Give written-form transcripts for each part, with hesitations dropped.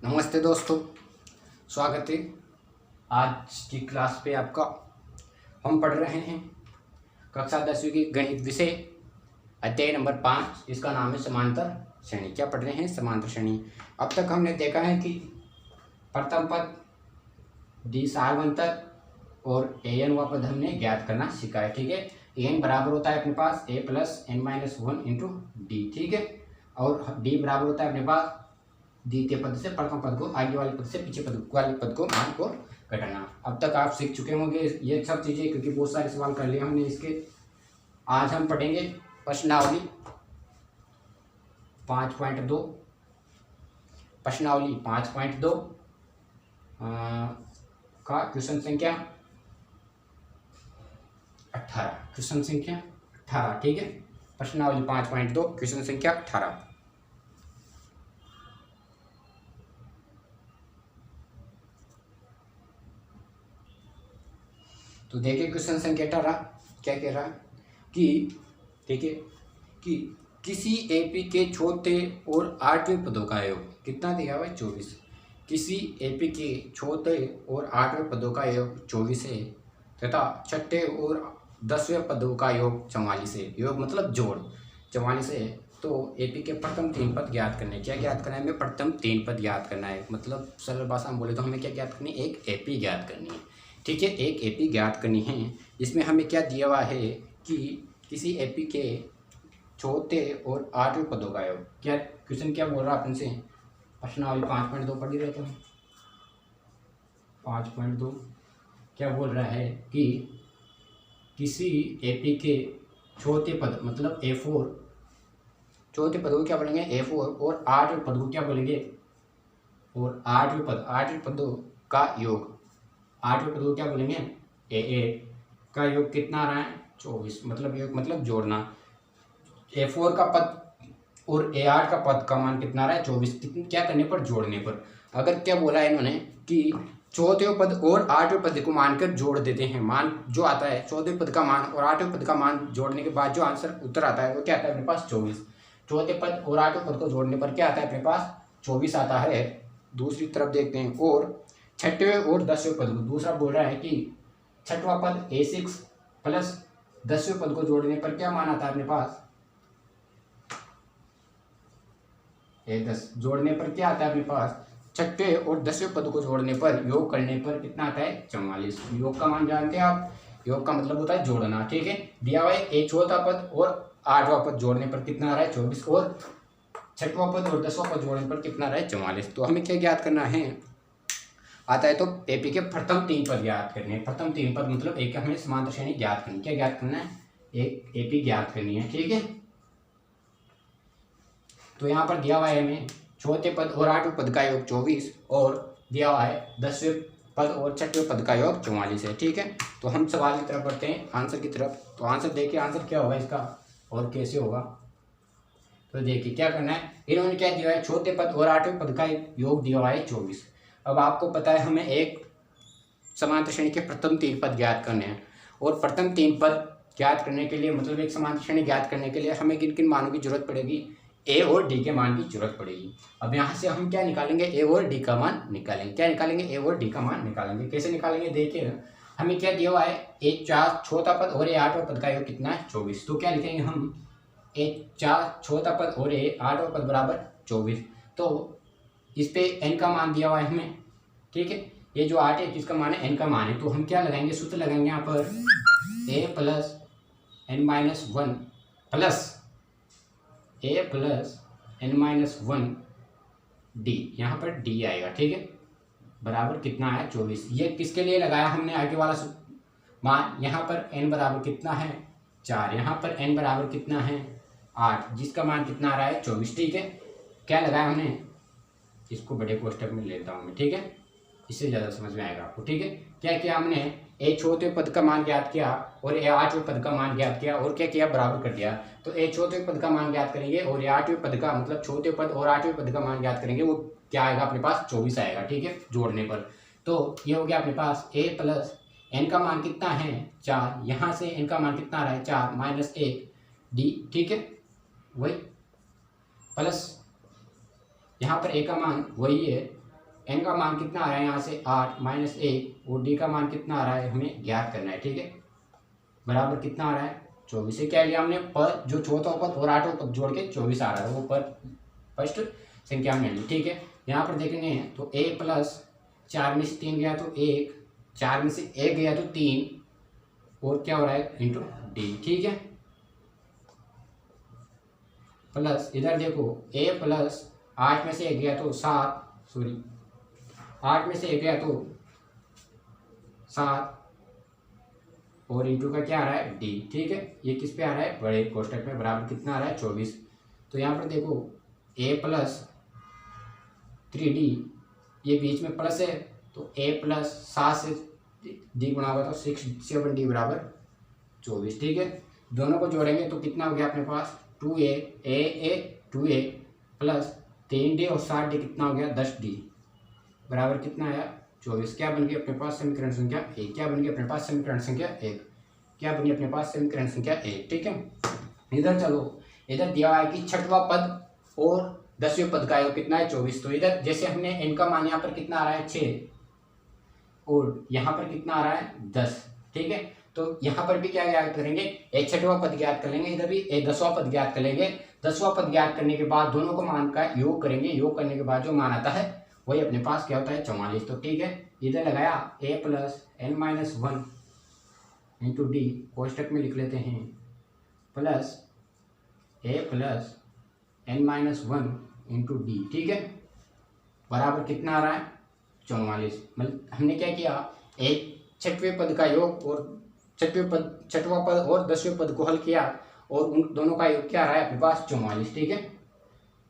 नमस्ते दोस्तों, स्वागत है। आज की क्लास पे आपका हम पढ़ रहे हैं कक्षा 10वीं की गणित विषय अध्याय नंबर 5। इसका नाम है समांतर श्रेणी। क्या पढ़ रहे हैं? समांतर श्रेणी। अब तक हमने देखा है कि प्रथम पद डी सार्वंतर और ए एन व पद हमने ज्ञात करना सीखा है। ठीक है, एन बराबर होता है अपने पास a plus n minus one into d. ठीक है, और डी बराबर होता है अपने पास द्वितीय पद से प्रथम पद को, आगे वाले पद से पीछे पद वाले पद को मान को घटाना। अब तक आप सीख चुके होंगे ये सब चीज़ें, क्योंकि बहुत सारे सवाल कर लिए हमने इसके। आज हम पढ़ेंगे प्रश्नावली 5.2, प्रश्नावली 5.2 का क्वेश्चन संख्या 18, क्वेश्चन संख्या 18। ठीक है, प्रश्नावली 5.2 क्वेश्चन संख्या 18। तो देखिए क्वेश्चन संख्या 18 क्या कह रहा है कि देखिए कि किसी एपी के चौथे और आठवें पदों का योग कितना दिया हुआ है? 24। किसी एपी के चौथे और आठवें पदों का योग 24 है तथा छठे और 10वें पदों का योग 44 है। योग मतलब जोड़ 44 है। तो एपी के प्रथम 3 पद ज्ञात करने। क्या ज्ञात करना है? हमें प्रथम 3 पद ज्ञात करना है। मतलब सरल भाषा में बोले तो हमें क्या ज्ञात करनी है? एक एपी ज्ञात करनी है। ठीक है, एक एपी ज्ञात करनी है। इसमें हमें क्या दिया हुआ है कि किसी एपी के चौथे और आठवें पदों का योग। क्या क्वेश्चन क्या बोल रहा है अपन से? प्रश्नावली 5.2 पढ़ ही रहे थे। 5.2 क्या बोल रहा है कि किसी एपी के चौथे पद मतलब A4, चौथे पद को क्या बोलेंगे? A4, और आठवें पद को क्या बोलेंगे? और आठवें पदों का योग, आठवें पद को क्या बोलेंगे? A8 का योग कितना आ रहा है? 24। मतलब योग मतलब जोड़ना। A4 का पद और A8 का पद का मान कितना आ रहा है? 24। क्या करने पर? जोड़ने पर। अगर क्या बोला है इन्होंने कि चौथे पद और आठवें पद को मानकर जोड़ देते हैं। मान जो आता है चौथे पद का मान और आठवें पद का मान जोड़ने के बाद जो आंसर उत्तर आता है वो क्या आता है अपने पास? 24। चौथे पद और आठवें पद को जोड़ने पर क्या आता है अपने पास? 24 आता है। दूसरी तरफ देखते हैं, और छठवें और 10वें पद को, दूसरा बोल रहा है कि छठवां पद A6 प्लस 10वें पद को जोड़ने पर क्या मान आता है अपने पास? A10 जोड़ने पर क्या आता है अपने पास? छठे और 10वें पद को जोड़ने पर, योग करने पर कितना आता है? 44। योग का मान जानते हैं आप? योग का मतलब होता है जोड़ना। ठीक है, दिया हुआ है एक चौथा पद और आठवां पद जोड़ने पर कितना आ रहा है? 24, और छठवां पद और 10वां पद जोड़ने पर कितना आ रहा है? 44। तो हमें क्या ज्ञात करना है? आता है तो एपी के प्रथम 3 पद ज्ञात करने हैं। प्रथम 3 पद मतलब एक हमें समांतर श्रेणी ज्ञात करनी। क्या ज्ञात करना है? एक एपी ज्ञात करनी है। ठीक है, तो यहाँ पर दिया हुआ है हमें चौथे पद और आठवें पद का योग 24, और दिया हुआ है 10वें पद और छठवें पद का योग 44 है। ठीक है, तो हम सवाल की तरफ बढ़ते हैं, आंसर की तरफ। तो आंसर देखिए, आंसर क्या होगा इसका और कैसे होगा। तो देखिए क्या करना है, इन्होंने क्या दिया है? चौथे पद और आठवें पद का योग दिया हुआ है 24। अब आपको पता है हमें एक समांतर श्रेणी के प्रथम 3 पद ज्ञात करने हैं, और प्रथम 3 पद ज्ञात करने के लिए मतलब एक समांतर श्रेणी ज्ञात करने के लिए हमें किन किन मानों की जरूरत पड़ेगी? ए और डी के मान की जरूरत पड़ेगी। अब यहाँ से हम क्या निकालेंगे? ए और डी का मान निकालेंगे। क्या निकालेंगे? ए और डी का मान निकालेंगे। कैसे निकालेंगे? देखिए हमें क्या दिया हुआ है? ए 4 चौथा पद और ए आठवां पद का योग कितना है? 24। तो क्या लिखेंगे हम? ए 4 चौथा पद और ए आठवां पद बराबर 24। तो इस पे एन का मान दिया हुआ है हमें। ठीक है, ये जो 8 है किसका मान है? एन का मान है। तो हम क्या लगाएंगे? सूत्र लगाएंगे यहाँ पर a plus n minus one plus a plus n minus one d. यहाँ पर डी आएगा। ठीक है, बराबर कितना है? 24। ये किसके लिए लगाया हमने? आगे वाला मान। यहाँ पर एन बराबर कितना है? 4। यहाँ पर एन बराबर कितना है? 8, जिसका मान कितना आ रहा है? 24। ठीक है, क्या लगाया हमने? इसको बड़े कोष्टक में लेता हूँ मैं। ठीक है, इससे ज़्यादा समझ में आएगा आपको। ठीक है, क्या किया हमने? ए चौथे पद का मान ज्ञात किया और ए आठवें पद का मान ज्ञात किया, और क्या किया? बराबर कर दिया। तो ए चौथे पद का मान ज्ञात करेंगे और ए आठवें पद का मतलब चौथे पद और आठवें पद का मान ज्ञात करेंगे, वो क्या आएगा अपने पास? 24 आएगा। ठीक है, जोड़ने पर। तो ये हो गया अपने पास ए प्लस एन का मान कितना है? 4। यहाँ से एन का मान कितना आ रहा है? 4 माइनस 1 डी। ठीक है, वही प्लस यहाँ पर ए का मान वही है एन का मान कितना आ रहा है यहाँ से 8 माइनस 1 और डी का मान कितना आ रहा है हमें ज्ञात करना है। ठीक है, बराबर कितना आ रहा है 24 से क्या लिया हमने पर जो चौथा पद और आठवां पद जोड़ के 24 आ रहा है वो पर फर्स्ट संख्या में ली। ठीक है, यहाँ पर देखने तो a प्लस 4 में से 3 गया तो 1, 4 में से 1 गया तो 3 और क्या हो रहा है इंटू डी। ठीक है, प्लस इधर देखो a प्लस 8 में से 1 गया तो 7, सॉरी 8 में से 1 गया तो 7 और इंटू का क्या आ रहा है डी। ठीक है, ये किस पे आ रहा है बड़े कोष्टक में, बराबर कितना आ रहा है 24। तो यहाँ पर देखो a प्लस 3d, ये बीच में प्लस है तो a प्लस 7 से d गुणा होगा तो 7d बराबर 24। ठीक है, दोनों को जोड़ेंगे तो कितना हो गया अपने पास 2a प्लस 3d और 7d कितना हो गया 10d बराबर कितना आया 24। क्या बन गई अपने पास समीकरण संख्या 1। क्या बन गई अपने पास समीकरण संख्या 1। क्या बनी अपने पास समीकरण संख्या 1। ठीक है, इधर चलो, इधर दिया है कि छठवां पद और 10वें पद का योग कितना है 24। तो इधर जैसे हमने n का मान यहाँ पर कितना आ रहा है 6 और यहाँ पर कितना आ रहा है 10। ठीक है, तो यहाँ पर भी क्या ज्ञात करेंगे एक छठवां पद ज्ञात कर लेंगे, इधर भी एक 10वां पद ज्ञात कर लेंगे। 10वां पद ज्ञात करने के बाद दोनों को मान का योग करेंगे, योग करने के बाद जो मान आता है वही अपने पास क्या होता है 44। तो ठीक है, इधर लगाया a plus n minus 1 into d, कोष्टक में लिख लेते हैं plus a plus n minus 1 into d. ठीक है, बराबर कितना आ रहा है 44। मतलब हमने क्या किया एक छठवें पद का योग और छठवां पद और 10वें पद को हल किया और उन दोनों का योग क्या आ रहा है अपने पास 44। ठीक है,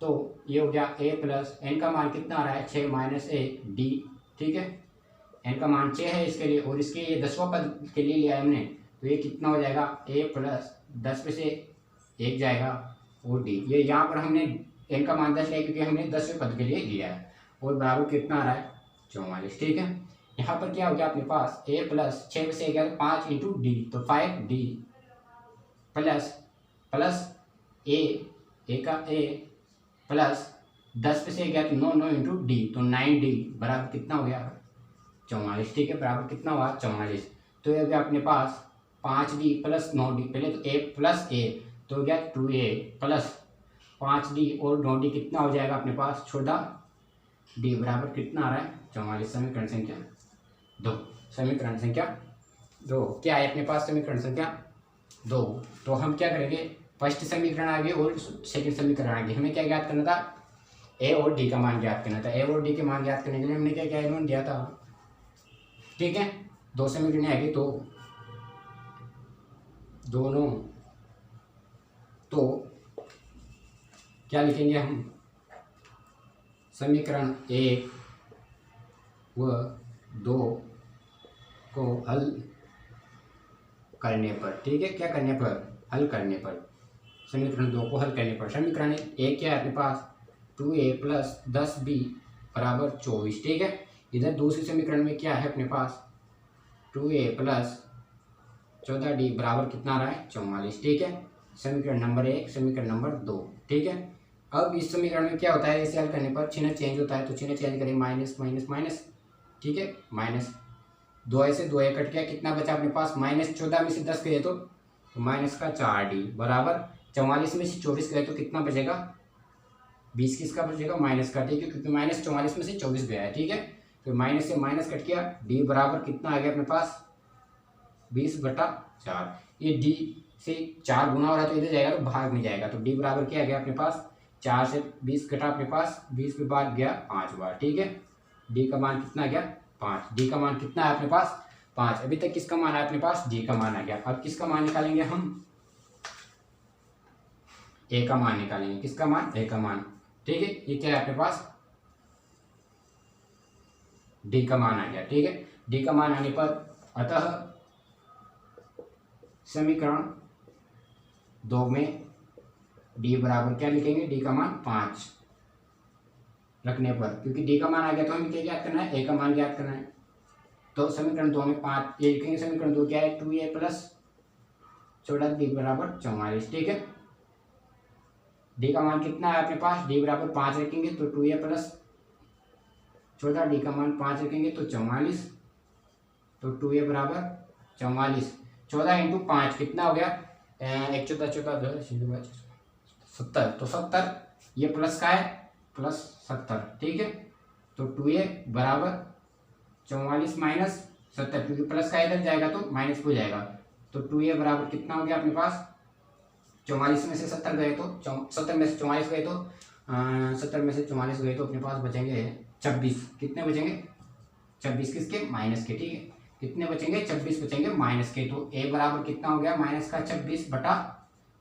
तो ये हो गया a प्लस n का मान कितना आ रहा है 6 माइनस a d। ठीक है, n का मान 6 है इसके लिए और इसके ये 10वां पद के लिए लिया है हमने, तो ये कितना हो जाएगा a प्लस 10 में से 1 जाएगा और d। ये यहाँ पर हमने n का मान 10 लिया क्योंकि हमने 10वें पद के लिए लिया है और बराबर कितना आ रहा है 44। ठीक है, यहाँ पर क्या हो गया अपने पास a प्लस 6 में से 1 गया तो 5 इंटू डी, तो 5d प्लस प्लस a का a प्लस 10 में से गया तो 9 इंटू डी, तो 9d बराबर कितना हो गया 44। ठीक है, बराबर कितना हुआ 44। तो ये हो गया अपने पास 5d प्लस 9d, पहले तो a प्लस a तो हो गया 2a प्लस 5d और 9d कितना हो जाएगा अपने पास छोटा d बराबर कितना आ रहा है 44। समीकरण संख्या 2। समीकरण संख्या 2 क्या है अपने पास समीकरण संख्या 2। तो हम क्या करेंगे फर्स्ट समीकरण आगे और सेकंड समीकरण आगे हमें क्या ज्ञात करना था a और d का मान ज्ञात करना था। a और d के मान ज्ञात करने के लिए हमने क्या क्या इन्होंने दिया था। ठीक है, 2 समीकरण आगे तो दोनों तो क्या लिखेंगे हम समीकरण 1 व 2 को हल करने पर। ठीक है, क्या करने पर हल करने पर समीकरण 2 को हल करने पर समीकरण 1 क्या है अपने पास 2a प्लस 10b बराबर 24। ठीक है, इधर दूसरे समीकरण में क्या है अपने पास 2a प्लस 14d बराबर कितना आ रहा है 44। ठीक है, समीकरण नंबर 1 समीकरण नंबर 2। ठीक है, अब इस समीकरण में क्या होता है इसे हल करने पर चिन्ह चेंज होता है, तो चिन्ह चेंज करें माइनस माइनस माइनस। ठीक है, माइनस 2a से 2a कट गया, कितना बचा अपने पास माइनस 14 में से 10 गए तो माइनस का 4d बराबर 44 में से 24 गए तो कितना बचेगा 20 किसका बचेगा माइनस का। ठीक है, क्योंकि माइनस 44 में से 24 गया है। ठीक है, तो माइनस से माइनस कट किया d बराबर कितना आ गया अपने पास 20/4। ये d से 4 गुना हो रहा है तो इधर जाएगा तो भाग में जाएगा, तो d बराबर क्या आ गया अपने पास 4 से 20 कटा अपने पास 20 के बाद गया 5 बार। ठीक है, d का मान कितना आ गया 5। d का मान कितना है अपने पास 5। अभी तक किसका मान है अपने पास d का मान आ गया। अब किसका मान निकालेंगे हम a का मान निकालेंगे। किसका मान a का मान। ठीक है, ये क्या है अपने पास d का मान आ गया। ठीक है, d का मान आने पर अतः समीकरण 2 में d बराबर क्या लिखेंगे d का मान 5 रखने पर, क्योंकि d का मान आ गया तो हमें क्या ज्ञात करना है a का मान ज्ञात करना है। तो समीकरण 2 में 5 ये लिखेंगे। समीकरण 2 क्या है 2a प्लस 14d बराबर 44। ठीक है, d का मान कितना है अपने पास d बराबर 5 रखेंगे तो 2a प्लस 14 डी का मान 5 रखेंगे तो 44, तो 2a बराबर 44। 14 इंटू 5 कितना हो गया, 1 14 14 70, तो 70 ये प्लस का है, प्लस 70, ठीक है। तो 2a बराबर 44 माइनस 70, क्योंकि प्लस का इधर जाएगा तो माइनस हो जाएगा। तो 2a बराबर कितना हो गया अपने पास, 44 में से 70 गए तो 70 में से 44 गए तो 70 में से 44 गए तो अपने पास बचेंगे 26। कितने बचेंगे, 26 किसके, माइनस के, ठीक है। कितने बचेंगे, 26 बचेंगे माइनस के। तो a बराबर कितना हो गया, माइनस का 26 बटा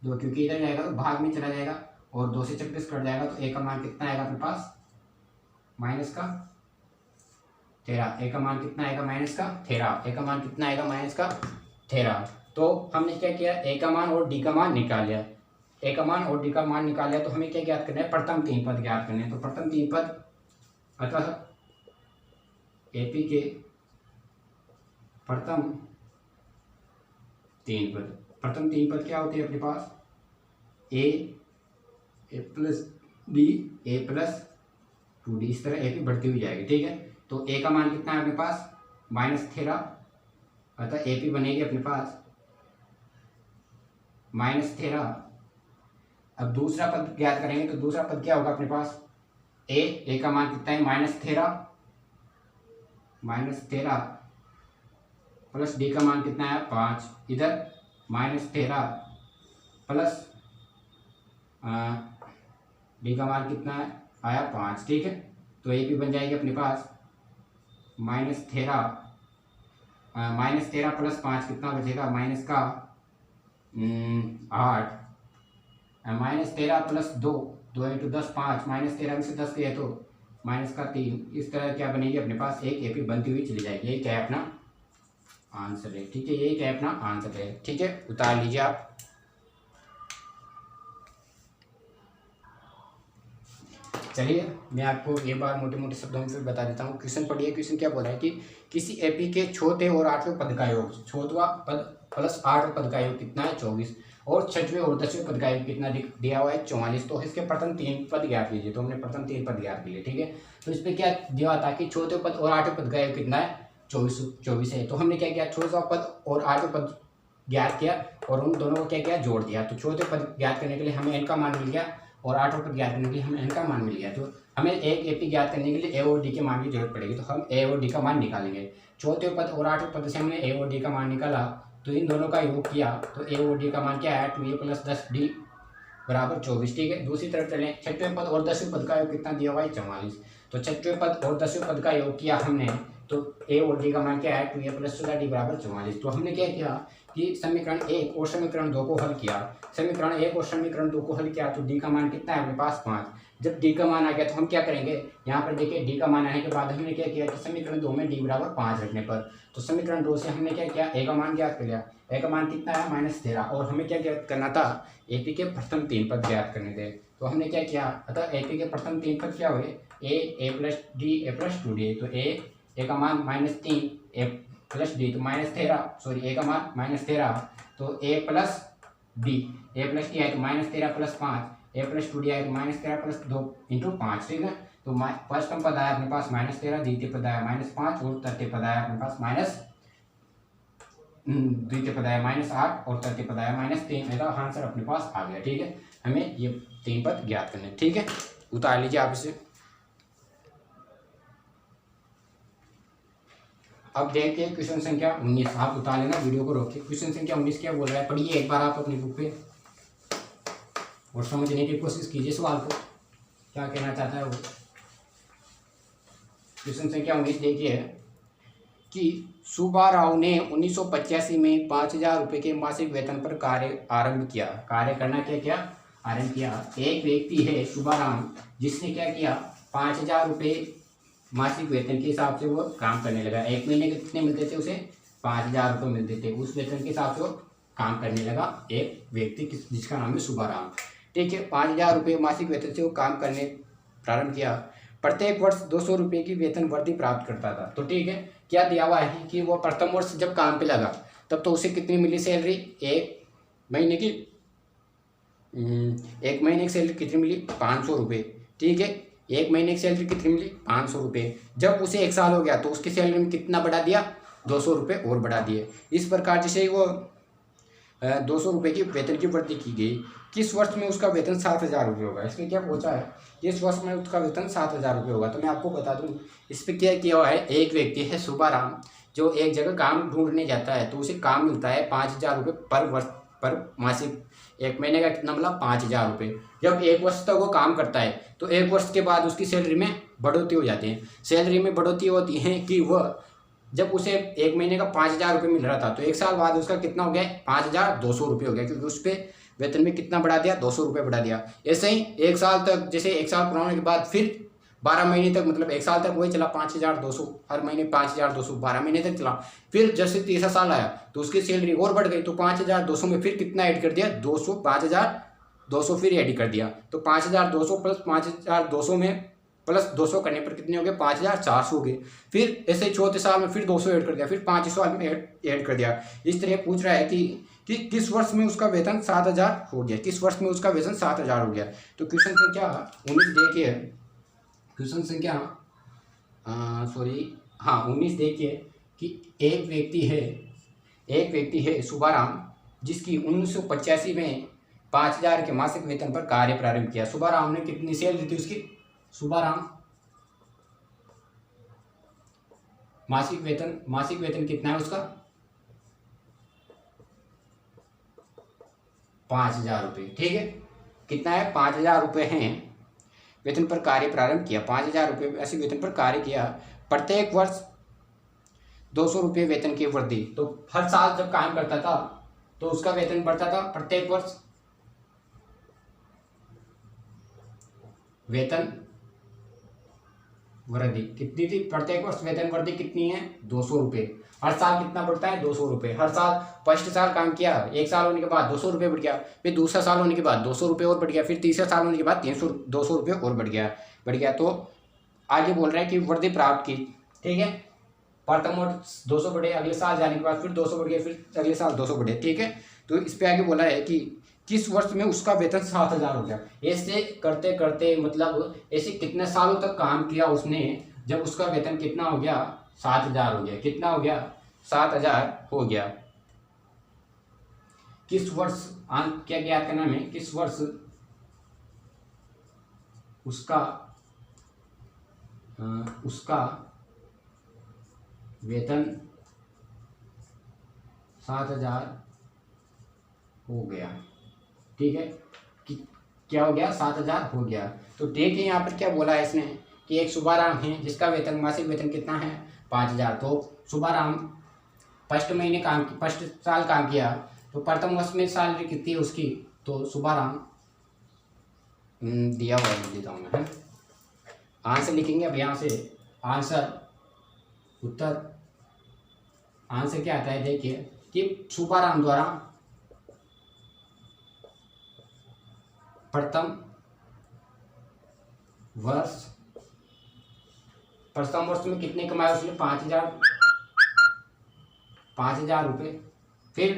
2, क्योंकि इधर जाएगा तो भाग में चला जाएगा और 2 से 26 कट जाएगा, तो a का मान कितना आएगा अपने पास, माइनस का 13। a का मान कितना आएगा, माइनस का 13। a का मान कितना आएगा, माइनस का 13। तो हमने क्या किया, a का मान और d का मान निकाल लिया। a का मान और d का मान निकाल लिया, तो हमें क्या ज्ञात करना है, प्रथम तीन पद ज्ञात करने हैं। तो प्रथम तीन पद, अतः AP के प्रथम तीन पद, प्रथम तीन पद क्या होते हैं अपने पास, a plus d, a plus 2d, इस तरह AP बढ़ती हुई जाएगी, ठीक है। तो a का मान कितना है अपने पास, -13, अतः AP बनेगी अपने पास -13। अब दूसरा पद ज्ञात करेंगे, तो दूसरा पद क्या होगा अपने पास, a का मान कितना है, -13 प्लस d का मान कितना है 5, इधर -13 प्लस d का मान कितना है आया 5, ठीक है। तो AP बन जाएगी अपने पास -13 प्लस 5 कितना बचेगा, माइनस का 8, -13 प्लस 2, 2 इंटू 10 5, -13 में से 10 गए तो माइनस का 3। इस तरह क्या बनेगी अपने पास, एक AP बनती हुई चली जाएगी। ये क्या है अपना आंसर है, ठीक है। ये क्या है अपना आंसर है, ठीक है। उतार लीजिए आप। चलिए मैं आपको ये बार मोटे मोटे शब्दों में फिर बता देता हूँ। क्वेश्चन पढ़िए। क्वेश्चन क्या बोल रहा है कि किसी AP के चौथे और आठवें पद का योग, चौथवा पद प्लस आठवें पद का योग कितना है 24, और छठवें और 10वें पद का योग कितना दिया हुआ है 44। तो इसके प्रथम तीन पद ज्ञात कीजिए। तो हमने प्रथम तीन पद ज्ञात किए, ठीक है। तो इस पर क्या दिया था कि चौथे पद और आठवें पद का योग कितना है 24 है। तो हमने क्या किया, चौथा पद और आठवें पद ज्ञात किया और उन दोनों को क्या किया, जोड़ दिया। तो चौथे पद ज्ञात करने के लिए हमें n का मान मिल गया और आठवें पद ज्ञात करने के लिए हमें n का मान मिल गया। तो हमें एक AP ज्ञात करने के लिए a और d के मान की जरूरत पड़ेगी। तो हम a और d का मान निकालेंगे। चौथे पद और आठवें पद से हमने a और d का मान निकाला, तो इन दोनों का योग किया तो a और d का मान क्या है, 2a प्लस 10d बराबर 24, ठीक है। दूसरी तरफ चलें, छठवें पद और 10वें पद का योग कितना दिया हुआ है 44। तो छठवें पद और 10वें पद का योग किया हमने, तो a और d का मान क्या है, 2a प्लस 14d बराबर 44। तो हमने क्या किया कि समीकरण 1 और समीकरण 2 को हल किया। समीकरण 1 और समीकरण 2 को हल किया तो d का मान कितना है अपने पास 5। जब d का मान आ गया तो हम क्या करेंगे, यहाँ पर देखिए d का मान आने के बाद हमने क्या किया कि समीकरण 2 में d बराबर 5 रखने पर, तो समीकरण 2 से हमने क्या किया, a का मान ज्ञात कर लिया। a का मान कितना है -13, और हमें क्या ज्ञात करना था, AP के प्रथम तीन पद ज्ञात करने थे। तो हमने क्या किया, अतः AP के प्रथम तीन पद क्या हुए, a plus d a plus 2d। तो a का मान -3 a प्लस d, तो -13, सॉरी a का मान -13, तो a plus d, a plus d है तो -13 प्लस 5, a प्लस 2d है तो -13 प्लस 2 इंटू 5, ठीक है। तो फर्स्ट पद आया अपने पास -13, द्वितीय पद आया -5 और तृतीय पद आया अपने पास द्वितीय पद आया -8 और तृतीय पद आया -3। मेरा आंसर अपने पास आ गया, ठीक है। हमें ये तीन पद ज्ञात करने, ठीक है। उतार लीजिए आप इसे। अब देखिए क्वेश्चन संख्या 19, आप उतार लेना, वीडियो को रोकिए। क्वेश्चन संख्या 19 क्या बोल रहा है, पढ़िए एक बार आप अपनी बुक पे और समझने की कोशिश कीजिए सवाल को, क्या कहना चाहता है वो। क्वेश्चन संख्या 19 देखिए कि सुब्बा राव ने 1985 में 5000 रुपये के मासिक वेतन पर कार्य आरंभ किया। कार्य करना क्या क्या आरंभ किया। एक व्यक्ति है सुब्बा राम, जिसने क्या किया, 5000 रुपये मासिक वेतन के हिसाब से वो काम करने लगा। एक महीने के कितने मिलते थे उसे, 5000 रुपये मिलते थे। उस वेतन के हिसाब से वो काम करने लगा एक व्यक्ति जिसका नाम है सुब्बा राम, ठीक है। 5000 रुपये मासिक वेतन से वो काम करने प्रारंभ किया। प्रत्येक वर्ष 200 रुपये की वेतन वृद्धि प्राप्त करता था। तो ठीक है, क्या दिया हुआ है कि वो प्रथम वर्ष जब काम पे लगा तब तो उसे कितनी मिली सैलरी, एक महीने की सैलरी कितनी मिली 500 रुपये, ठीक है। एक महीने की सैलरी कितनी मिली 500 रुपये। जब उसे 1 साल हो गया तो उसकी सैलरी में कितना बढ़ा दिया 200 रुपये और बढ़ा दिए। इस प्रकार जैसे वो 200 रुपये की वेतन की वृद्धि की गई। किस वर्ष में उसका वेतन 7,000 रुपये होगा। इसमें क्या पूछा है, किस वर्ष में उसका वेतन 7,000 रुपये होगा। तो मैं आपको बता दूं इस पर क्या किया हुआ है। एक व्यक्ति है सुबाराम, जो एक जगह काम ढूंढने जाता है तो उसे काम मिलता है 5,000 रुपये पर वर्ष पर मासिक। एक महीने का कितना मिला 5,000 रुपये। जब 1 वर्ष तक वो काम करता है तो 1 वर्ष के बाद उसकी सैलरी में बढ़ोतरी हो जाती है। सैलरी में बढ़ोतरी होती है कि वह जब उसे 1 महीने का 5,000 रुपये मिल रहा था तो 1 साल बाद उसका कितना हो गया 5,200 रुपये हो गया, क्योंकि उस पर वेतन में कितना बढ़ा दिया 200 रुपये बढ़ा दिया। ऐसे ही 1 साल तक, जैसे 1 साल पूरा होने के बाद फिर 12 महीने तक, मतलब 1 साल तक वही चला 5,200, हर महीने 5,200 12 महीने तक चला। फिर जैसे तीसरा साल आया तो उसकी सैलरी और बढ़ गई तो 5,200 में फिर कितना ऐड कर दिया 200, 5,200 फिर ऐड कर दिया। तो 5,200 प्लस 5,200 में प्लस 200 करने पर कितने हो गए 5,400 हो गए। फिर ऐसे चौथे साल में फिर 200 ऐड कर दिया, फिर 5 साल में ऐड कर दिया। इस तरह पूछ रहा है कि किस वर्ष में उसका वेतन 7,000 हो गया, किस वर्ष में उसका वेतन 7,000 हो गया। तो क्वेश्चन संख्या 19 देखिए, क्वेश्चन संख्या 19 देखिए कि एक व्यक्ति है सुबाराम, जिसकी 1985 में 5,000 के मासिक वेतन पर कार्य प्रारंभ किया। सुबाराम ने कितनी सैलरी थी उसकी, सुबाराम मासिक वेतन कितना है उसका 5,000 रुपये। ठीक है, कितना है 5,000 रुपये हैं। वेतन पर कार्य प्रारंभ किया, 5,000 रुपये ऐसे वेतन पर कार्य किया। प्रत्येक वर्ष 200 रुपये वेतन की वृद्धि। तो हर साल जब काम करता था तो उसका वेतन बढ़ता था। प्रत्येक वर्ष वेतन वृद्धि कितनी थी, प्रत्येक वर्ष वेतन वृद्धि कितनी है 200 रुपये। हर साल कितना बढ़ता है 200 रुपये। हर साल फर्स्ट साल काम किया, 1 साल होने के बाद 200 रुपये बढ़ गया, फिर दूसरा साल होने के बाद 200 रुपये और बढ़ गया, फिर तीसरा साल होने के बाद 200 रुपये और बढ़ गया। तो आगे बोल रहा है कि वृद्धि प्राप्त की। ठीक है, प्रथम वर्ष 200 बढ़े, अगले साल जाने के बाद फिर 200 बढ़ गया, फिर अगले साल 200 बढ़े। ठीक है, तो इस पे आगे बोला है कि किस वर्ष में उसका वेतन 7,000 हो गया। ऐसे करते करते मतलब ऐसे कितने सालों तक काम किया उसने, जब उसका वेतन कितना हो गया 7,000 हो गया। कितना हो गया 7,000 हो गया। किस वर्ष क्या ज्ञात करना है, किस वर्ष उसका वेतन 7,000 हो गया। ठीक है, कि क्या हो गया 7,000 हो गया। तो देखिए यहाँ पर क्या बोला है इसने कि एक सुबाराम है जिसका वेतन मासिक वेतन कितना है 5,000। तो सुबाराम फर्स्ट साल काम किया तो प्रथम वर्ष में सैलरी कितनी है उसकी, तो सुबाराम दिया हुआ देता हूँ मैं, आंसर लिखेंगे। अब यहाँ से आंसर क्या आता है देखिए कि सुबाराम द्वारा प्रथम वर्ष में कितने कमाए उसने 5,000 रुपये। फिर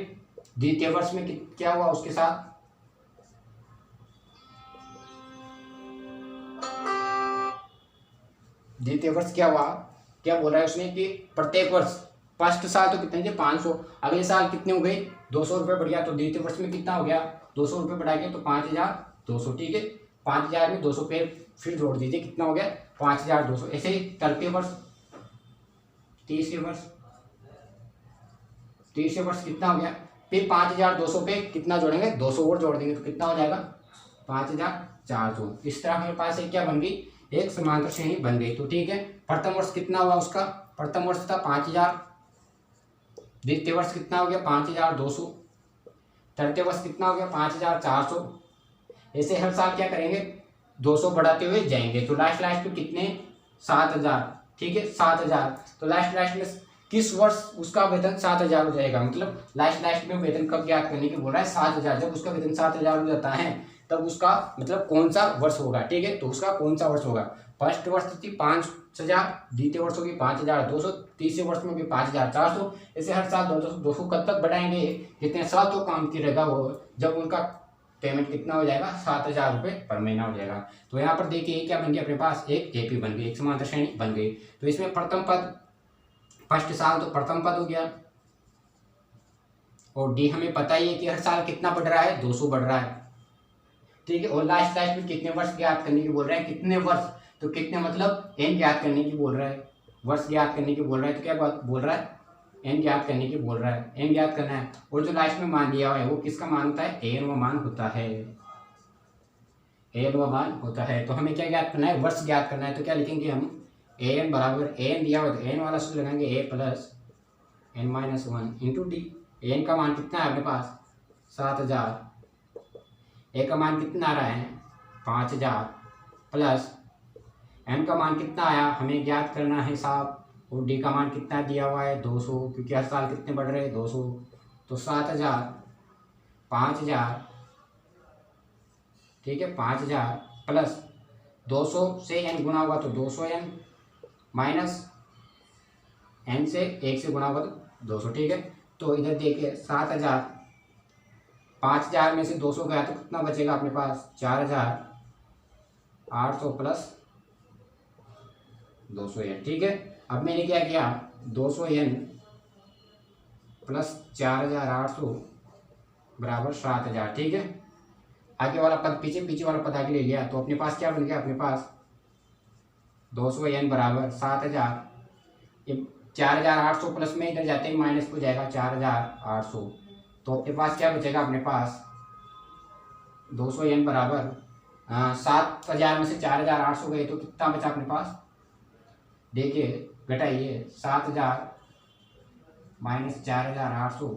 द्वितीय वर्ष में क्या हुआ उसके साथ, द्वितीय वर्ष क्या हुआ, क्या बोल रहा है उसने कि प्रत्येक वर्ष फर्स्ट साल तो कितने थे 500, अगले साल कितने हो गए 200 रुपये बढ़ गया। तो द्वितीय वर्ष में कितना हो गया 200 रुपये बढ़ा गया तो 5,200। ठीक है, 5,000 में 200 पे फिर जोड़ दीजिए, कितना हो गया 5,200। ऐसे ही तृतीय वर्ष, तीसरे वर्ष कितना हो गया, फिर 5,200 पे कितना जोड़ेंगे 200 और जोड़ देंगे तो कितना हो जाएगा 5,400। इस तरह हमारे पास एक क्या बन गई, एक समांतर श्रेणी बन गई। तो ठीक है, प्रथम वर्ष कितना हुआ उसका, प्रथम वर्ष था 5,000, द्वितीय वर्ष कितना हो गया 5,200, तृतीय वर्ष कितना हो गया 5,400। ऐसे हर साल क्या करेंगे 200 बढ़ाते हुए जाएंगे। तो लास्ट पे कितने 7,000। ठीक है 7,000। तो लास्ट में किस वर्ष उसका वेतन 7,000 हो जाएगा, मतलब लास्ट में वेतन कब ज्ञात करने की बोल रहा है 7,000। जब उसका वेतन 7,000 हो जाता है तब उसका मतलब कौन सा वर्ष होगा। ठीक है, तो उसका कौन सा वर्ष होगा, फर्स्ट वर्ष थी 5,000, द्वितीय वर्ष होगी 5,200, तीसरे वर्ष में भी 5,400। ऐसे हर साल 200 कब तक बढ़ाएंगे, जितने साल तो काम की रहेगा वो, जब उनका पेमेंट कितना हो जाएगा, 7,000 रुपये पर महीना हो जाएगा। तो यहाँ पर देखिए क्या बन गया अपने पास, एक एपी बन गई, एक समांतर श्रेणी बन गई। तो इसमें प्रथम पद फर्स्ट साल तो प्रथम पद हो गया, और डी हमें पता ही है कि हर साल कितना बढ़ रहा है, 200 बढ़ रहा है, ठीक है। और लास्ट में कितने वर्ष ज्ञात करने की बोल रहा है, कितने वर्ष, तो कितने मतलब एन ज्ञात करने की बोल रहा है, वर्ष ज्ञात करने की बोल रहा है। तो क्या बात बोल रहा है, एन ज्ञात करने की बोल रहा है, एन ज्ञात करना है। और जो लास्ट में मान दिया हुआ है वो किसका मान होता है, एन व मान होता है, एन व मान होता है। तो हमें क्या ज्ञात करना है, वर्ष ज्ञात करना है। तो क्या लिखेंगे हम, एन बराबर, एन दिया हुआ तो एन वाला सूत्र लगाएंगे a plus n minus 1 into d. N का मान कितना है अपने पास, 7,000, ए का मान कितना आ रहा है, 5,000, प्लस एन का मान कितना आया हमें ज्ञात करना है साहब, और डी का मान कितना दिया हुआ है, 200, क्योंकि हर साल कितने बढ़ रहे हैं, 200। तो 7,000, 5,000, ठीक है, 5,000 प्लस 200 से एन गुना होगा तो 200 एन, माइनस एन से 1 से गुना होगा तो 200, ठीक है। तो इधर देखिए 7,000, 5,000 में से 200 गया तो कितना बचेगा अपने पास, 4,800 प्लस 200 एन, ठीक है। अब मैंने क्या किया, 200 एन प्लस 4,800 बराबर 7,000, ठीक है। आगे वाला पद पीछे, पीछे वाला पद आगे ले लिया, तो अपने पास क्या बन गया, अपने पास 200 एन बराबर 7,000, 4,800 प्लस में इधर जाते ही माइनस हो जाएगा 4,800। तो अपने पास क्या बचेगा, अपने पास 200 एन बराबर 7,000 में से 4,800 गए तो कितना बचा अपने पास, देखिए घटाइए, 7,000 माइनस 4,800,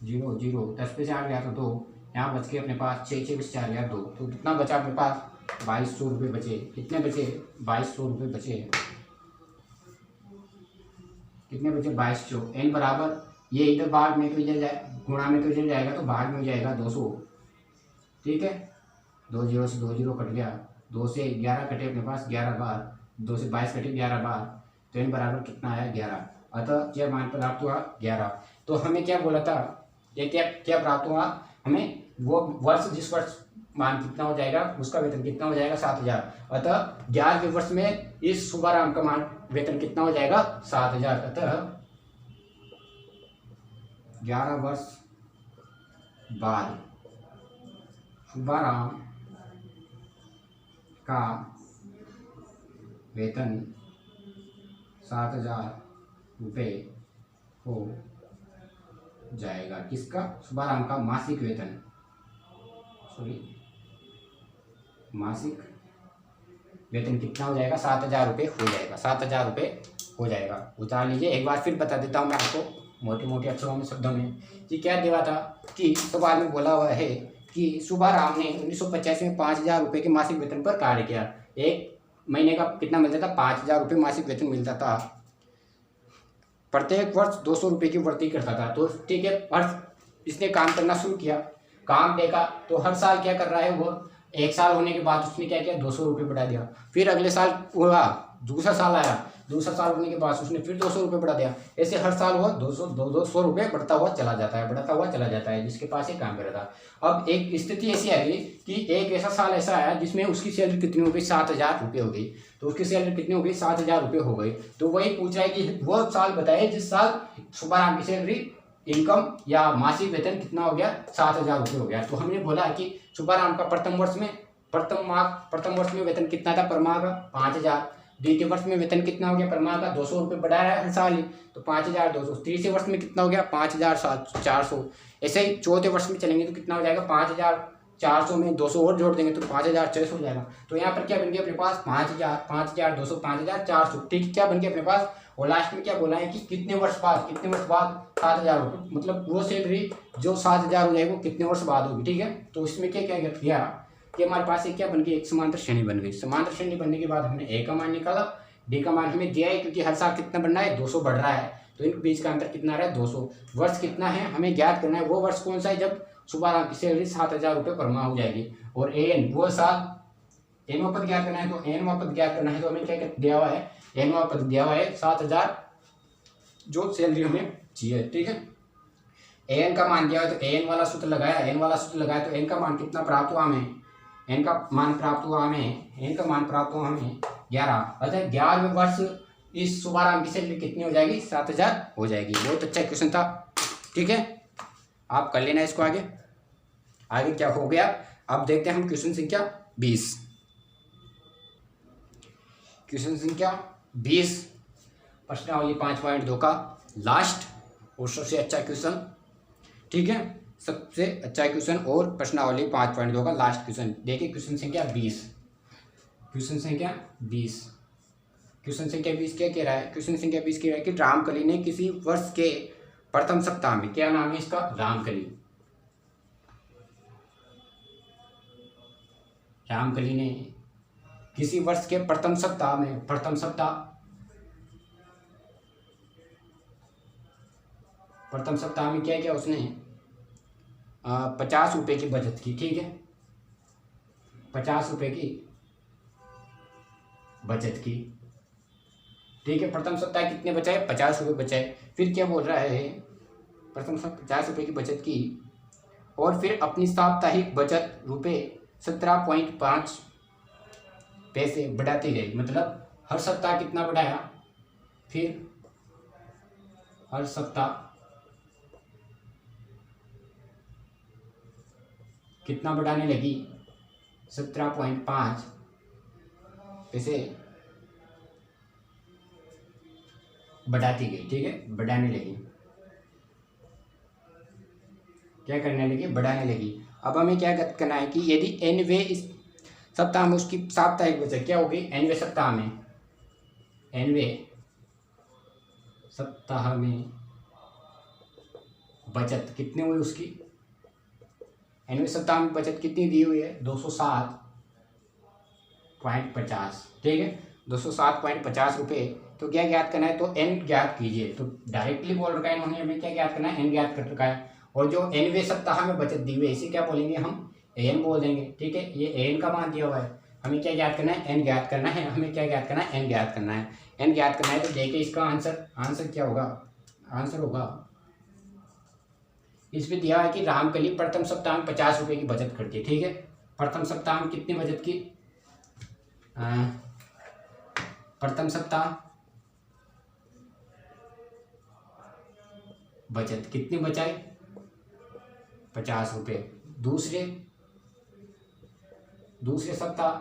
0 0, 10 पे 4 गया तो 2, यहाँ बच के अपने पास 6 6 4 गया 2, तो कितना बचा अपने पास, 2,200 रुपये बचे। कितने बचे, 2,200 रुपये बचे, कितने बचे, 2,200। एन बराबर, ये इधर भाग में तो इधर जाए, गुणा में तो इधर जाएगा तो भाग में हो जाएगा 200, ठीक है। 2 0 से 2 0 कट गया, 2 से 11 कटे अपने पास 11 बार, 2 से 22 कटे 11 बार, तो एन बराबर कितना आया, 11। अतः यह मान प्राप्त हुआ 11। तो हमें क्या बोला था, ये क्या क्या प्राप्त हुआ हमें, वो वर्ष जिस वर्ष मान कितना हो जाएगा, उसका वेतन कितना हो जाएगा, 7,000। अतः 11वें वर्ष में इस शुभाराम का मान वेतन कितना हो जाएगा, 7,000। अतः 11 वर्ष बाद शुभाराम का वेतन 7,000 रुपये हो जाएगा। किसका, शुभाराम का मासिक वेतन, सॉरी मासिक वेतन कितना हो जाएगा, 7,000 रुपये हो जाएगा, 7,000 रुपये हो जाएगा। उतार लीजिए, एक बार फिर बता देता हूँ मैं आपको मोटे मोटे अक्षरों में, शब्दों में, कि क्या दिया था कि सवाल में बोला हुआ है कि शुभाराम ने 1985 में 5,000 रुपये के मासिक वेतन पर कार्य किया। एक महीने का कितना मिलता था, 5,000 रुपये मासिक वेतन मिलता था, प्रत्येक वर्ष 200 रुपये की वृद्धि करता था। तो ठीक है, वर्ष इसने काम करना शुरू किया, काम देखा तो हर साल क्या कर रहा है वो, एक साल होने के बाद उसने क्या किया, 200 रुपये बढ़ा दिया। फिर अगले साल हुआ, दूसरा साल आया, दूसरा साल होने के बाद उसने फिर 200 रुपये बढ़ा दिया। ऐसे हर साल हुआ 200 रुपये बढ़ता हुआ चला जाता है, बढ़ता हुआ चला जाता है, जिसके पास ये काम कर रहा था। अब एक स्थिति ऐसी आ गई कि एक ऐसा साल ऐसा आया जिसमें उसकी सैलरी कितनी हो गई, 7,000 रुपये हो गई। तो उसकी सैलरी कितनी हो गई, 7,000 रुपये हो गई। तो वही पूछ रहा है कि वो साल बताए जिस साल शुभाराम की सैलरी, इनकम या मासिक वेतन कितना हो गया, 7,000 रुपये हो गया। तो हमने बोला कि शुभाराम का प्रथम वर्ष में वेतन कितना था, परमाह का 5,000। द्वितीय वर्ष में वेतन कितना हो गया, परमाह का 200 रुपये बढ़ा रहा है हर साल ही, तो 5,200। तीसरे वर्ष में कितना हो गया, 5,400। ऐसे ही चौथे वर्ष में चलेंगे तो कितना हो जाएगा, 5,400 में 200 और जोड़ देंगे तो 5,600 हो जाएगा। तो यहाँ पर क्या बन गया अपने पास, 5,000, 5,200, 5,400, ठीक क्या बन गया अपने पास। और लास्ट में क्या बोला है कि कितने वर्ष बाद 7,000 रुपये, मतलब वो सैलरी जो 7,000 हो जाएगी वो कितने वर्ष बाद होगी, ठीक है। तो इसमें क्या क्या किया कि हमारे पास एक क्या बन गई, एक समांतर श्रेणी बन गई। समांतर श्रेणी बनने के बाद हमने ए का मान निकाला, डी का मान हमें दिया है क्योंकि हर साल कितना बढ़ रहा है, 200 बढ़ रहा है, तो इनके बीच का अंतर कितना रहा है, 200। वर्ष कितना है हमें ज्ञात करना है, वो वर्ष कौन सा है जब शुभाराम की सैलरी 7,000 रुपये पर माह हो जाएगी। और एन वो साल, एन पद ज्ञात करना है, तो एन पद ज्ञात करना है तो हमें क्या दिया हुआ है, एन पद दिया हुआ है 7,000 जो सैलरी हमें चाहिए, ठीक है। ए एन का मान दिया है तो ए एन वाला सूत्र लगाया, एन वाला सूत्र लगाया तो एन का मान कितना प्राप्त हुआ हमें, एन का मान प्राप्त हुआ हमें, एन का मान प्राप्त हुआ हमें 11। अतः 11वें वर्ष इस शुभारंभ की सैलरी कितनी हो जाएगी, 7000 हो जाएगी। बहुत अच्छा क्वेश्चन था, ठीक है, आप कर लेना इसको। आगे आगे क्या हो गया, अब देखते हैं हम क्वेश्चन संख्या 20। क्वेश्चन संख्या 20 प्रश्नावली 5.2 का लास्ट और सबसे अच्छा क्वेश्चन, ठीक है, सबसे अच्छा क्वेश्चन और प्रश्नावली 5.2 का लास्ट क्वेश्चन। देखिए क्वेश्चन संख्या 20, क्वेश्चन संख्या 20, क्वेश्चन संख्या 20 क्या कह रहा है, क्वेश्चन संख्या 20 कह रहा है कि रामकली ने किसी वर्ष के प्रथम सप्ताह में, क्या नाम है इसका, रामकली, रामकली ने किसी वर्ष के प्रथम सप्ताह में, प्रथम सप्ताह में क्या किया उसने, 50 रुपये की बचत की, ठीक है, 50 रुपये की बचत की, ठीक है। प्रथम सप्ताह कितने बचाए, 50 रुपये बचाए। फिर क्या बोल रहा है, प्रथम सप्ताह 50 रुपये की बचत की और फिर अपनी साप्ताहिक बचत रुपये 17.5 पैसे बढ़ाते गए, मतलब हर सप्ताह कितना बढ़ाया, फिर हर सप्ताह कितना बढ़ाने लगी, 17.5 पैसे बढ़ाती गई, ठीक है, बढ़ाने लगी, क्या करने लगी, बढ़ाने लगी। अब हमें क्या करना है कि यदि एनवे इस सप्ताह में उसकी साप्ताहिक बचत क्या होगी, एनवे सप्ताह में, एनवे सप्ताह में बचत कितने हुई उसकी, एनवे सप्ताह में बचत कितनी दी हुई है, 207.50, ठीक है, 207.50 रुपये। तो क्या ज्ञात करना है, तो एन ज्ञात कीजिए। तो डायरेक्टली बोल रखा है इन्होंने, हमें क्या ज्ञात करना है, एन ज्ञात कर रखा है। और जो एनवे सप्ताह में बचत दी हुई है इसे क्या बोलेंगे हम, एन बोल देंगे, ठीक है। ये एन का मान दिया हुआ है, हमें क्या ज्ञात करना है, एन ज्ञात करना है, हमें क्या ज्ञात करना है, एन ज्ञात करना है, एन ज्ञात करना है। तो देखिए इसका आंसर क्या होगा, आंसर होगा, इसमें दिया है कि रामकली प्रथम सप्ताह में 50 रुपये की बचत करती है, ठीक है। प्रथम सप्ताह में कितनी बचत की, प्रथम सप्ताह बचत कितनी बचाई, 50 रुपये। दूसरे सप्ताह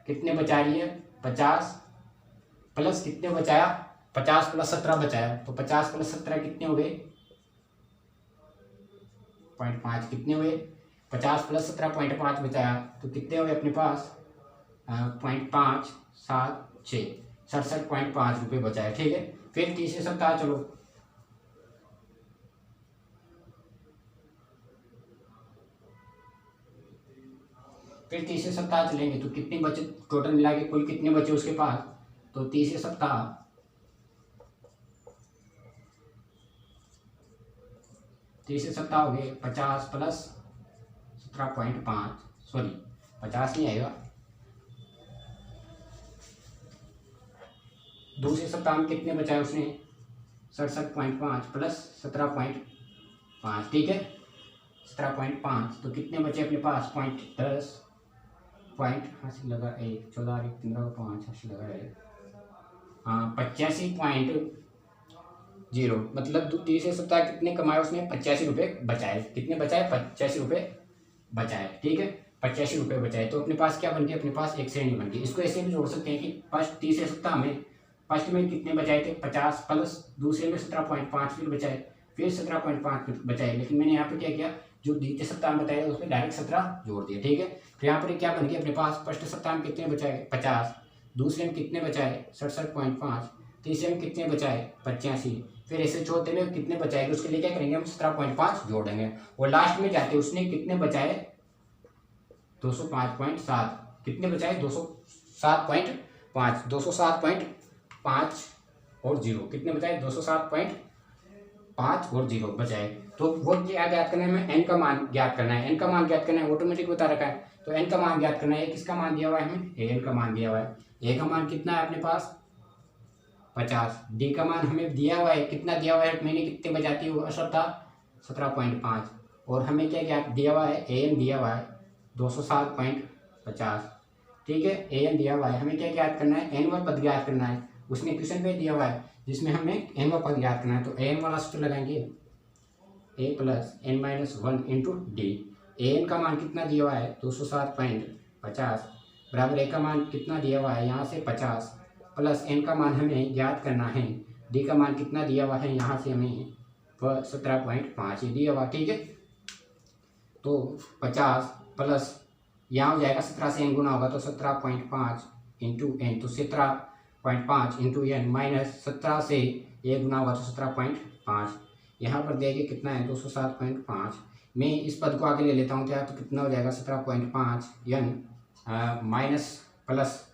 कितने बचा रही है, 50 प्लस कितने बचाया, 50 प्लस 17 बचाया, तो 50 प्लस 17 कितने हो गए, 0.5 कितने हुए, 50 प्लस 17.5 बचाया तो कितने हुए अपने पास, 0.576, 67.5 रुपये बचाए, ठीक है। फिर तीसरे सप्ताह चलो, फिर तीसरे सप्ताह चलेंगे तो कितनी बचत टोटल मिला के कुल कितने बचे उसके पास, तो तीसरे सप्ताह हो गए 50 प्लस 17.5, सॉरी 50 नहीं आएगा, दूसरे सप्ताह में कितने बचाए उसने, 67.5 प्लस 17.5, ठीक है, 17.5 तो कितने बचे अपने पास, 10 पॉइंट हासिल लगा 1, 14 1 15 5 हासिल लगा 1, हाँ 85.0, मतलब तीसरे सप्ताह कितने कमाए उसने, 85 रुपये बचाए, कितने बचाए, 85 रुपये बचाए, ठीक है, 85 रुपये बचाए। तो अपने पास क्या बन गया, अपने पास एक श्रेणी बन गई। इसको ऐसे भी जोड़ सकते हैं कि तीसरे सप्ताह में फर्स्ट में कितने बचाए थे, 50 प्लस दूसरे में 17.5 फिर बचाए, फिर 17.5 बचाए, लेकिन मैंने यहाँ पे क्या किया, जो द्वितीय सप्ताह में बताया उसमें डायरेक्ट 17 जोड़ दिया, ठीक है। तो यहाँ पर क्या बन गया अपने पास, फर्स्ट सप्ताह में कितने बचाए 50, दूसरे में कितने बचाए 67.5, तीसरे में कितने बचाए 85, फिर ऐसे चौथे में कितने बचाएंगे उसके लिए क्या करेंगे हम 17.5 जोड़ देंगे, और लास्ट में जाते उसने कितने बचाए 205.7, कितने बचाए 207.5, 207.5 और 0 कितने बचाए 207.5 और 0 बचाए। तो वो क्या ज्ञात करना है, हमें एन का मान ज्ञात करना है, एन का मान ज्ञात करना है, ऑटोमेटिक बता रखा है। तो एन का मान ज्ञात करना है, किसका मान दिया हुआ है हमें, एन का मान दिया हुआ है। ए का मान कितना है अपने पास 50। डी का मान हमें दिया हुआ है, कितना दिया हुआ है, मैंने कितने बजाती है वो असर था 17.5। और हमें क्या क्या दिया हुआ है, ए एन दिया हुआ है 207.50। ठीक है, ए एन दिया हुआ है, हमें क्या याद करना है, एन वाला पद ज्ञात करना है। उसने क्वेश्चन पे दिया हुआ है जिसमें हमें एन वाला पद ज्ञात करना है, तो एन वाला सूत्र लगाएंगे a plus n minus 1 into d. A n का मान कितना दिया हुआ है 207.50 बराबर ए का मान कितना दिया हुआ है यहाँ से 50 प्लस एन का मान हमें ज्ञात करना है, डी का मान कितना दिया हुआ है यहाँ से हमें 17.5 ही दिया हुआ। ठीक है, तो 50 प्लस यहाँ हो जाएगा 17 से एन गुना होगा तो 17.5 इंटू एन, तो 17.5 इंटू एन माइनस 17 से ए गुना होगा तो 17.5। यहाँ पर देखिए कितना है 207.5। मैं इस पद को आगे ले लेता हूँ क्या, तो कितना हो जाएगा 17.5 एन माइनस प्लस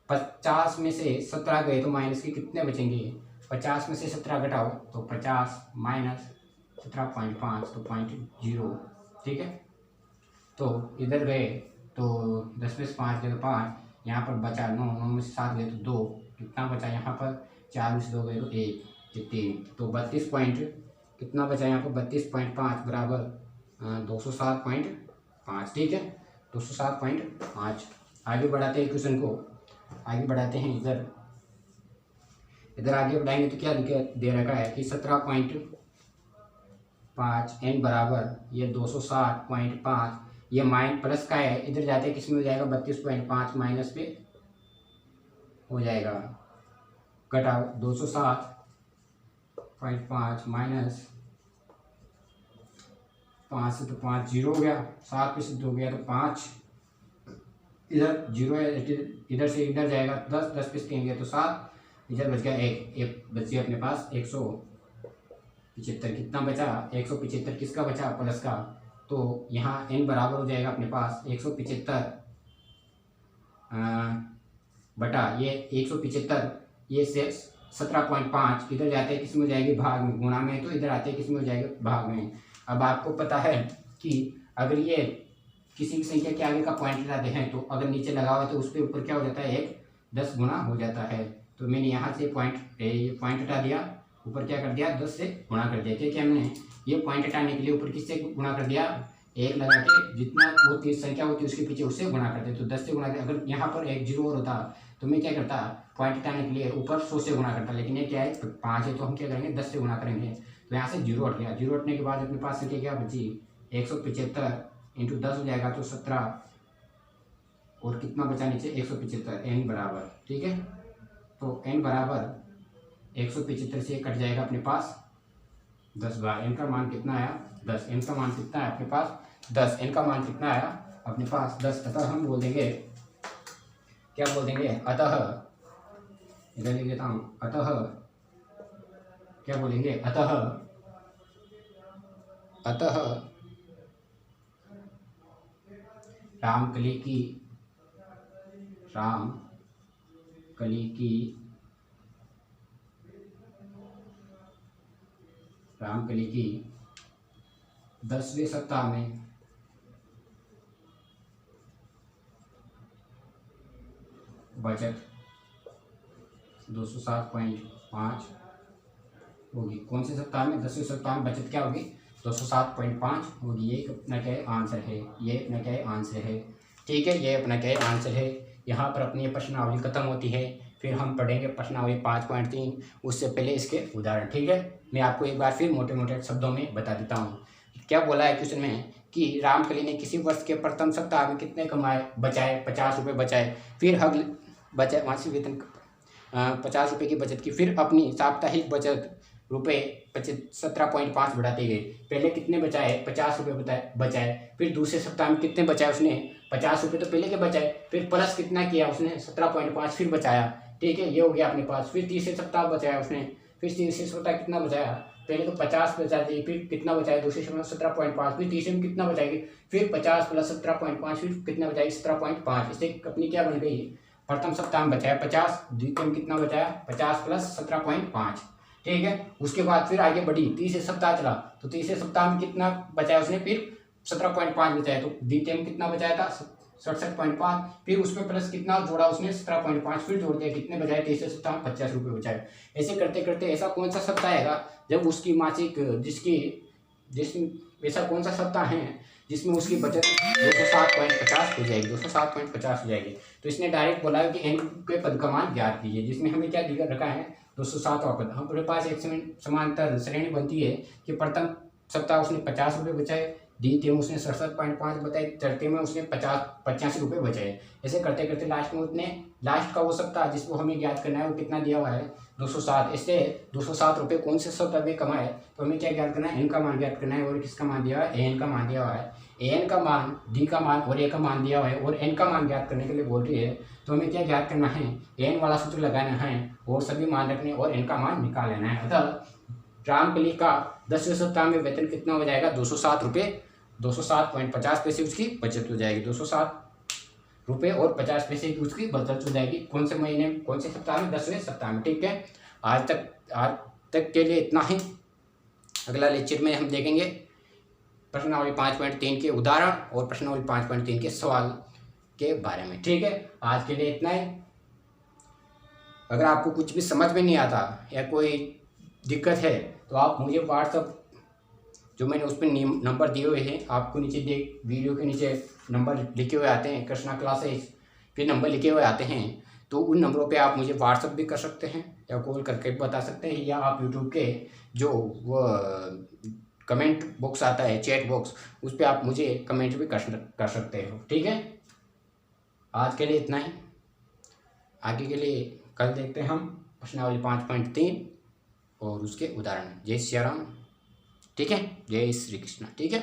50 में से 17 गए तो माइनस के कितने बचेंगे, 50 में से 17 घटाओ तो 50 माइनस 17.5 तो 0। ठीक है, तो इधर गए तो 10 में से 5 गए तो 5, यहाँ पर बचा 9, 9 में से 7 गए तो 2, कितना बचा यहाँ पर 4 में से 2 गए तो 1, 3, तो 32 पॉइंट कितना बचा यहाँ पर 32.5 बराबर 207.5। ठीक है, 207.5। आगे बढ़ाते हैं क्वेश्चन को, आगे बढ़ाते हैं। इधर आगे बढ़ाएंगे तो क्या दे रखा है कि 17.5 एन बराबर ये 207.5, ये माइन प्लस का है, इधर जाते हैं किसमें हो जाएगा 32.5 माइनस पे हो जाएगा, घटाओ 207.5 माइनस 5 से तो 5 जीरो हो गया, 7 पे से 2 गया तो 5, इधर जीरो है, इधर से इधर जाएगा 10, 10 पे से 3 गया तो 7, इधर बच गया एक बच गया अपने पास 175। कितना बचा 175, किसका बचा प्लस का, तो यहाँ n बराबर हो जाएगा अपने पास 175 बटा ये 175, ये से 17.5 इधर जाते हैं किसमें हो जाएगी भाग में, गुणा में, तो इधर आते हैं किसमें हो जाएगा भाग में। अब आपको पता है कि अगर ये किसी भी संख्या के आगे का पॉइंट लाते हैं तो अगर नीचे लगा हुआ है तो उस पर ऊपर क्या हो जाता है 10 गुना हो जाता है। तो मैंने यहाँ से पॉइंट हटा दिया, ऊपर क्या कर दिया 10 से गुणा कर दिया, क्योंकि हमने ये पॉइंट हटाने के लिए ऊपर किससे गुणा कर दिया, 1 लगा के जितना वो तीस संख्या होती है उसके पीछे उससे गुणा करते, तो 10 से गुणा करते। अगर यहाँ पर एक जीरो और होता तो मैं क्या करता पॉइंट हटाने के लिए ऊपर 100 से गुणा करता, लेकिन ये क्या है 5 है तो हम क्या करेंगे 10 से गुणा करेंगे, तो यहाँ से जीरो हट गया। जीरो हटने के बाद अपने पास संख्या क्या बची 175 इंटू 10 हो जाएगा तो 17, और कितना बचा नीचे 175 एन बराबर। ठीक है, तो एन बराबर 175 से कट जाएगा अपने पास 10 बार, एन का मान कितना आया 10, एन का मान कितना है अपने पास 10, एन का मान कितना आया अपने पास 10। अतः हम बोल देंगे, क्या बोल देंगे, अतः इधर लिख देता हूँ, अतः क्या बोलेंगे, अतः रामकली की 10वें सप्ताह में बचत 207.5 होगी। कौन से सप्ताह में, 10वें सप्ताह में बचत क्या होगी 207.5 होगी। ये अपना क्या है आंसर है, ये अपना क्या है आंसर है। ठीक है, ये अपना क्या है आंसर है। यहाँ पर अपनी प्रश्नावली खत्म होती है, फिर हम पढ़ेंगे प्रश्नावली 5.3, उससे पहले इसके उदाहरण। ठीक है, मैं आपको एक बार फिर मोटे मोटे शब्दों में बता देता हूँ। क्या बोला है क्वेश्चन में कि रामकली ने किसी वर्ष के प्रथम सप्ताह में कितने बचाए 50 रुपये बचाए, फिर अगले बचाए मासिक वेतन 50 रुपये की बचत की, फिर अपनी साप्ताहिक बचत रुपये 17.5 बढ़ाते गए। पहले कितने बचाए 50 रुपये बचाए, फिर दूसरे सप्ताह में कितने बचाए उसने 50 रुपये तो पहले के बचाए, फिर प्लस कितना किया उसने 17.5 फिर बचाया। ठीक है, ये हो गया अपने पास। फिर तीसरे सप्ताह बचाया उसने, फिर तीसरे सप्ताह कितना बचाया, पहले तो 50 बचा दिए, फिर कितना बचाया दूसरे सप्ताह 17.5, फिर तीसरे में कितना बचाएगी, फिर 50 प्लस 17.5 फिर कितना बचाएगी 17.5। इससे अपनी क्या बन गई, प्रथम सप्ताह में बचाया 50, द्वितीय में कितना बचाया 50 प्लस 17.5। ठीक है, उसके बाद फिर आगे बढ़ी, तीसरे सप्ताह चला तो तीसरे सप्ताह में कितना बचाया उसने, फिर 17.5 बचाया, तो द्वितीय में कितना बचाया था 67.5, फिर उसमें प्लस कितना जोड़ा उसने 17.5, फिर जोड़ दिया, कितने बजाय 23 50 रुपये बचाए। ऐसे करते करते ऐसा कौन सा सप्ताह आएगा जब उसकी मासिक ऐसा कौन सा सप्ताह है जिसमें उसकी बचत 207.50 हो जाएगी, 207.50 हो जाएगी। तो इसने डायरेक्ट बोला है कि एन के पद का मान ज्ञात कीजिए, जिसमें हमें क्या दिया रखा है 207वां पद। हमारे पास एक समांतर श्रेणी बनती है कि प्रथम सप्ताह उसने 50 रुपये बचाए, द्वितीय में उसने 67.5 बताए, तृतीय में उसने 85 रुपये बचाए। ऐसे करते करते लास्ट में उसने लास्ट का वो सप्ताह जिसको हमें ज्ञात करना है वो कितना दिया हुआ है 207। इससे 207 रुपये कौन से सप्ताह में कमाए, तो हमें क्या ज्ञात करना है, एन का मान ज्ञात करना है। और किसका मान दिया हुआ है, एन का मान दिया हुआ है। एन का मान, डी का मान और ए का मान दिया हुआ है और एन का मान ज्ञात करने के लिए बोल रही है। तो हमें क्या ज्ञात करना है, एन वाला सूत्र लगाना है और सभी मान रखने और एन का मान निकाल लेना है। अतः रामकली का 10वें सप्ताह में वेतन कितना हो जाएगा 207 रुपये, 207.50 पैसे उसकी बचत हो जाएगी, 207 रुपये और 50 पैसे की उसकी बचत हो जाएगी। कौन से महीने, कौन से सप्ताह में, 10वें सप्ताह में। ठीक है, आज तक के लिए इतना ही। अगला लेक्चर में हम देखेंगे प्रश्नावली 5.3 के उदाहरण और प्रश्नावली 5.3 के सवाल के बारे में। ठीक है, आज के लिए इतना ही। अगर आपको कुछ भी समझ में नहीं आता या कोई दिक्कत है तो आप मुझे व्हाट्सअप, जो मैंने उस पर नंबर दिए हुए हैं, आपको नीचे वीडियो के नीचे नंबर लिखे हुए आते हैं, कृष्णा क्लासेस के नंबर लिखे हुए आते हैं, तो उन नंबरों पे आप मुझे व्हाट्सअप भी कर सकते हैं या कॉल करके भी बता सकते हैं, या आप यूट्यूब के जो वो कमेंट बॉक्स आता है, चैट बॉक्स, उस पर आप मुझे कमेंट भी कर सकते हो। ठीक है, आज के लिए इतना ही। आगे के लिए कल देखते हैं हम प्रश्नावली 5.3 और उसके उदाहरण। जय सिया राम। ठीक है, जय श्री कृष्ण। ठीक है।